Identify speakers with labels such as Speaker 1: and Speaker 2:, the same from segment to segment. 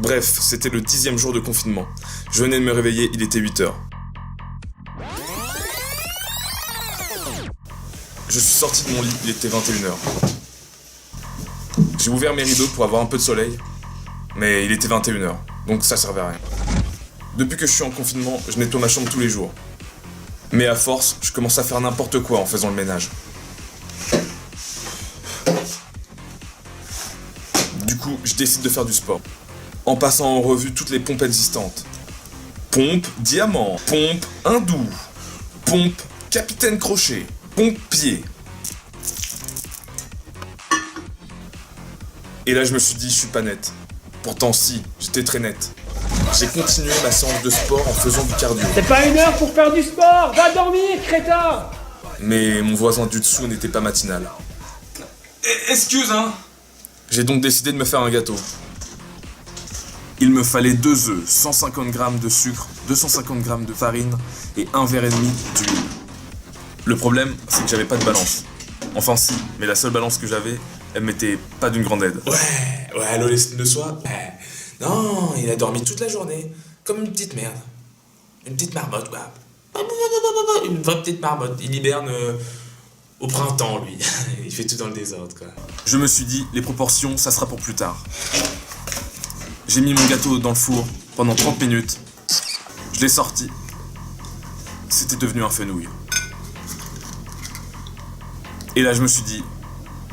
Speaker 1: Bref, c'était le 10e jour de confinement. Je venais de me réveiller, il était 8h. Je suis sorti de mon lit, il était 21h. J'ai ouvert mes rideaux pour avoir un peu de soleil, mais il était 21h, donc ça servait à rien. Depuis que je suis en confinement, je nettoie ma chambre tous les jours. Mais à force, je commence à faire n'importe quoi en faisant le ménage. Du coup, je décide de faire du sport. En passant en revue toutes les pompes existantes. Pompe diamant, pompe hindou, pompe capitaine crochet, pompe pied. Et là, je me suis dit, je suis pas net. Pourtant, si, j'étais très net. J'ai continué ma séance de sport en faisant du cardio.
Speaker 2: C'est pas une heure pour faire du sport. Va dormir, crétin.
Speaker 1: Mais mon voisin du dessous n'était pas matinal.
Speaker 3: Excuse, hein.
Speaker 1: J'ai donc décidé de me faire un gâteau. Il me fallait 2 œufs, 150 g de sucre, 250 g de farine et 1,5 verre d'huile. Le problème, c'est que j'avais pas de balance. Enfin si, mais la seule balance que j'avais, elle m'était pas d'une grande aide.
Speaker 3: Ouais, l'estime de soi. Non, il a dormi toute la journée, comme une petite merde. Une petite marmotte, quoi. Une vraie petite marmotte. Il hiberne au printemps, lui. Il fait tout dans le désordre, quoi.
Speaker 1: Je me suis dit, les proportions, ça sera pour plus tard. J'ai mis mon gâteau dans le four pendant 30 minutes. Je l'ai sorti. C'était devenu un fenouil. Et là, je me suis dit,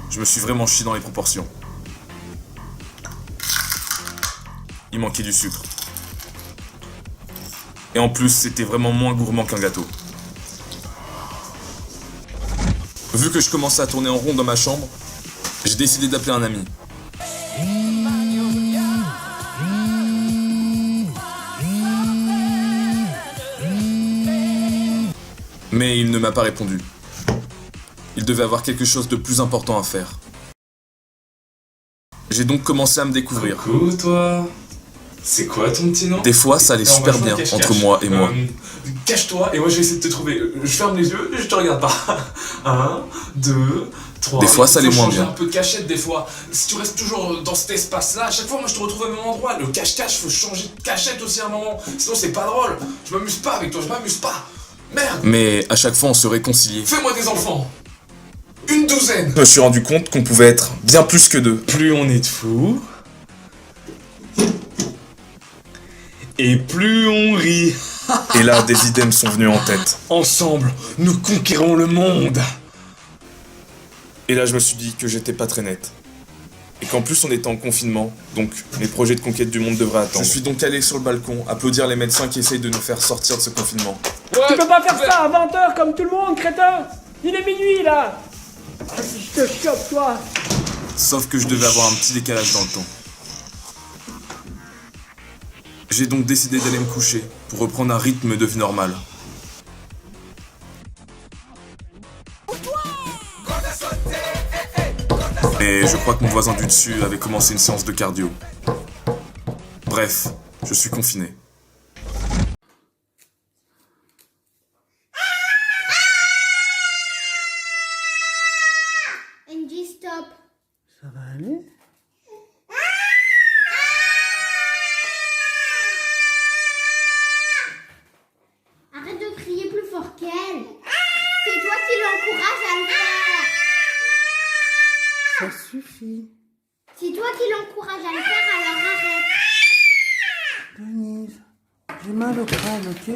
Speaker 1: je me suis vraiment chié dans les proportions. Il manquait du sucre. Et en plus, c'était vraiment moins gourmand qu'un gâteau. Vu que je commençais à tourner en rond dans ma chambre, j'ai décidé d'appeler un ami. Mais il ne m'a pas répondu. Il devait avoir quelque chose de plus important à faire. J'ai donc commencé à me découvrir.
Speaker 3: Coucou, toi. C'est quoi ton petit nom?
Speaker 1: Des fois, ça allait super bien entre moi et moi.
Speaker 3: Cache-toi et moi je vais essayer de te trouver. Je ferme les yeux et je te regarde pas. 1, 2, 3.
Speaker 1: Des fois, ça allait moins bien.
Speaker 3: Un peu de cachette des fois. Si tu restes toujours dans cet espace-là, à chaque fois moi je te retrouve au même endroit. Le cache-cache, faut changer de cachette aussi à un moment. Sinon c'est pas drôle. Je m'amuse pas avec toi, je m'amuse pas. Merde.
Speaker 1: Mais à chaque fois, on se réconciliait.
Speaker 3: Fais-moi des enfants. Une douzaine.
Speaker 1: Je me suis rendu compte qu'on pouvait être bien plus que 2.
Speaker 3: Plus on est de fous, et plus on rit.
Speaker 1: Et là, des idées me sont venues en tête.
Speaker 3: Ensemble, nous conquérons le monde.
Speaker 1: Et là, je me suis dit que j'étais pas très net. Et qu'en plus, on était en confinement, donc mes projets de conquête du monde devraient attendre. Je suis donc allé sur le balcon, applaudir les médecins qui essayent de nous faire sortir de ce confinement.
Speaker 2: Tu peux pas faire ça à 20h comme tout le monde, crétin. Il est minuit, là. Ah, si je te chope, toi.
Speaker 1: Sauf que je devais avoir un petit décalage dans le temps. J'ai donc décidé d'aller me coucher pour reprendre un rythme de vie normal. Et je crois que mon voisin du dessus avait commencé une séance de cardio. Bref, je suis confiné.
Speaker 4: Angie, stop.
Speaker 2: Ça va aller?
Speaker 4: Arrête de crier plus fort qu'elle. C'est toi qui l'encourage à le faire.
Speaker 2: Ça suffit.
Speaker 4: C'est toi qui l'encourage à le faire, alors arrête.
Speaker 2: Denise, j'ai mal au crâne, ok?